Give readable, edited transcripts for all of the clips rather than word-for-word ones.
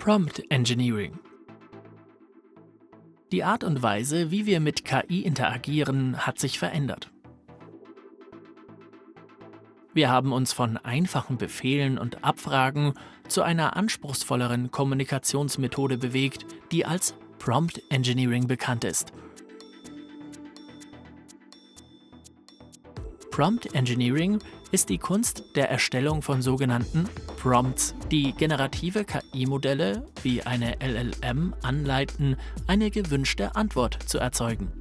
Prompt Engineering. Die Art und Weise, wie wir mit KI interagieren, hat sich verändert. Wir haben uns von einfachen Befehlen und Abfragen zu einer anspruchsvolleren Kommunikationsmethode bewegt, die als Prompt Engineering bekannt ist. Prompt Engineering ist die Kunst der Erstellung von sogenannten Prompts, die generative KI-Modelle wie eine LLM anleiten, eine gewünschte Antwort zu erzeugen.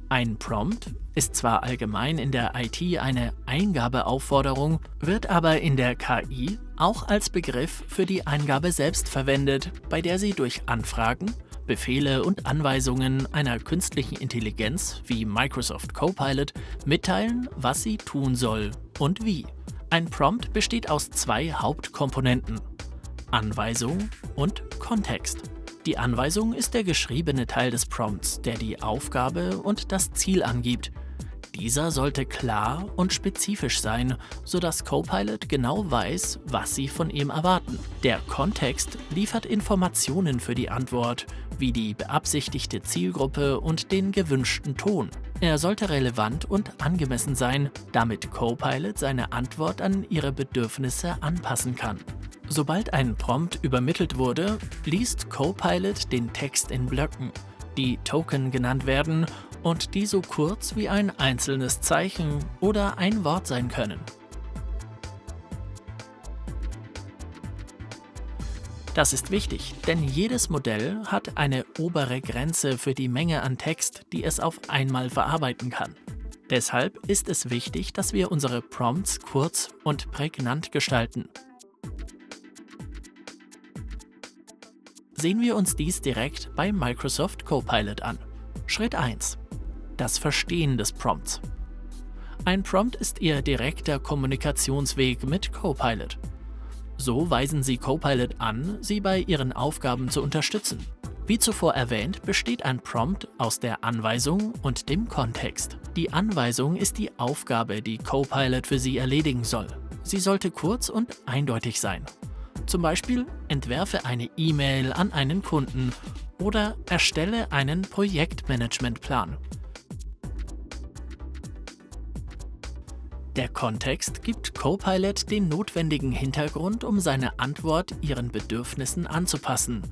Ein Prompt ist zwar allgemein in der IT eine Eingabeaufforderung, wird aber in der KI auch als Begriff für die Eingabe selbst verwendet, bei der sie durch Anfragen, Befehle und Anweisungen einer künstlichen Intelligenz wie Microsoft Copilot mitteilen, was sie tun soll und wie. Ein Prompt besteht aus zwei Hauptkomponenten: Anweisung und Kontext. Die Anweisung ist der geschriebene Teil des Prompts, der die Aufgabe und das Ziel angibt. Dieser sollte klar und spezifisch sein, sodass Copilot genau weiß, was Sie von ihm erwarten. Der Kontext liefert Informationen für die Antwort, wie die beabsichtigte Zielgruppe und den gewünschten Ton. Er sollte relevant und angemessen sein, damit Copilot seine Antwort an Ihre Bedürfnisse anpassen kann. Sobald ein Prompt übermittelt wurde, liest Copilot den Text in Blöcken, die Token genannt werden und die so kurz wie ein einzelnes Zeichen oder ein Wort sein können. Das ist wichtig, denn jedes Modell hat eine obere Grenze für die Menge an Text, die es auf einmal verarbeiten kann. Deshalb ist es wichtig, dass wir unsere Prompts kurz und prägnant gestalten. Sehen wir uns dies direkt bei Microsoft Copilot an. Schritt 1: Das Verstehen des Prompts. Ein Prompt ist Ihr direkter Kommunikationsweg mit Copilot. So weisen Sie Copilot an, Sie bei Ihren Aufgaben zu unterstützen. Wie zuvor erwähnt, besteht ein Prompt aus der Anweisung und dem Kontext. Die Anweisung ist die Aufgabe, die Copilot für Sie erledigen soll. Sie sollte kurz und eindeutig sein. Zum Beispiel entwerfe eine E-Mail an einen Kunden oder erstelle einen Projektmanagementplan. Der Kontext gibt Copilot den notwendigen Hintergrund, um seine Antwort Ihren Bedürfnissen anzupassen.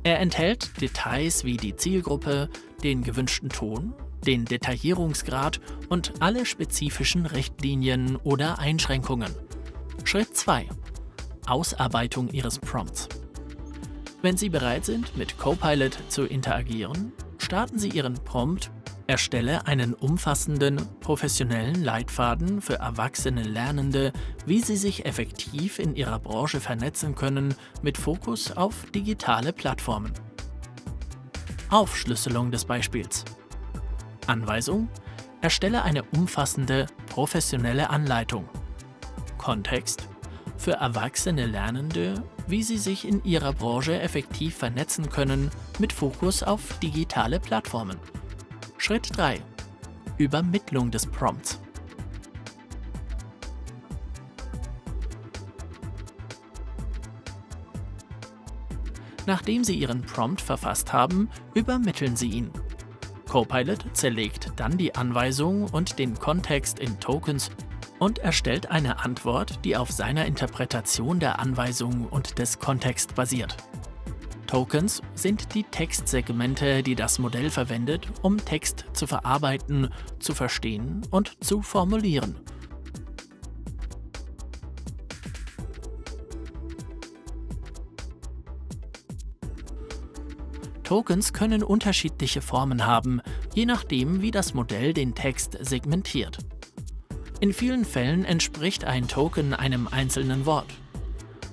Er enthält Details wie die Zielgruppe, den gewünschten Ton, den Detaillierungsgrad und alle spezifischen Richtlinien oder Einschränkungen. Schritt 2: Ausarbeitung Ihres Prompts. Wenn Sie bereit sind, mit Copilot zu interagieren, starten Sie Ihren Prompt: Erstelle einen umfassenden, professionellen Leitfaden für erwachsene Lernende, wie sie sich effektiv in ihrer Branche vernetzen können, mit Fokus auf digitale Plattformen. Aufschlüsselung des Beispiels. Anweisung: Erstelle eine umfassende, professionelle Anleitung. Kontext: Für erwachsene Lernende, wie sie sich in ihrer Branche effektiv vernetzen können, mit Fokus auf digitale Plattformen. Schritt 3: Übermittlung des Prompts. Nachdem Sie Ihren Prompt verfasst haben, übermitteln Sie ihn. Copilot zerlegt dann die Anweisung und den Kontext in Tokens und erstellt eine Antwort, die auf seiner Interpretation der Anweisung und des Kontexts basiert. Tokens sind die Textsegmente, die das Modell verwendet, um Text zu verarbeiten, zu verstehen und zu formulieren. Tokens können unterschiedliche Formen haben, je nachdem, wie das Modell den Text segmentiert. In vielen Fällen entspricht ein Token einem einzelnen Wort.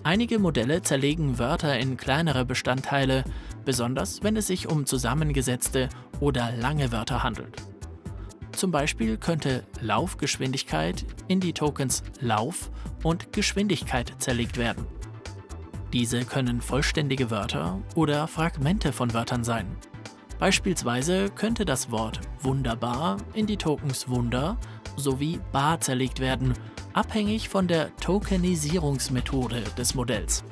Einige Modelle zerlegen Wörter in kleinere Bestandteile, besonders wenn es sich um zusammengesetzte oder lange Wörter handelt. Zum Beispiel könnte Laufgeschwindigkeit in die Tokens Lauf und Geschwindigkeit zerlegt werden. Diese können vollständige Wörter oder Fragmente von Wörtern sein. Beispielsweise könnte das Wort wunderbar in die Tokens Wunder sowie bar zerlegt werden, abhängig von der Tokenisierungsmethode des Modells.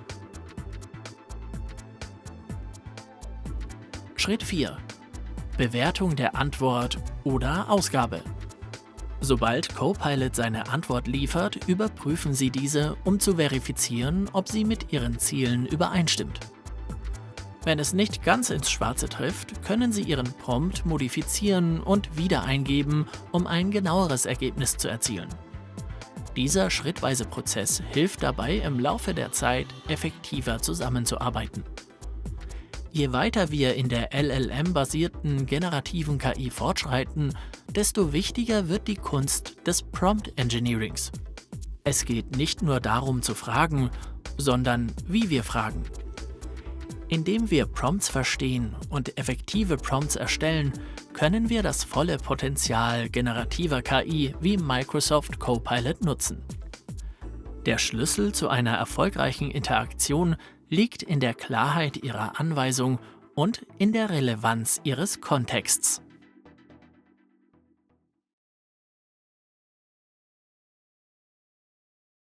Schritt 4. Bewertung der Antwort oder Ausgabe. Sobald Copilot seine Antwort liefert, überprüfen Sie diese, um zu verifizieren, ob sie mit Ihren Zielen übereinstimmt. Wenn es nicht ganz ins Schwarze trifft, können Sie Ihren Prompt modifizieren und wieder eingeben, um ein genaueres Ergebnis zu erzielen. Dieser schrittweise Prozess hilft dabei, im Laufe der Zeit effektiver zusammenzuarbeiten. Je weiter wir in der LLM-basierten generativen KI fortschreiten, desto wichtiger wird die Kunst des Prompt Engineerings. Es geht nicht nur darum zu fragen, sondern wie wir fragen. Indem wir Prompts verstehen und effektive Prompts erstellen, können wir das volle Potenzial generativer KI wie Microsoft Copilot nutzen. Der Schlüssel zu einer erfolgreichen Interaktion liegt in der Klarheit Ihrer Anweisung und in der Relevanz Ihres Kontexts.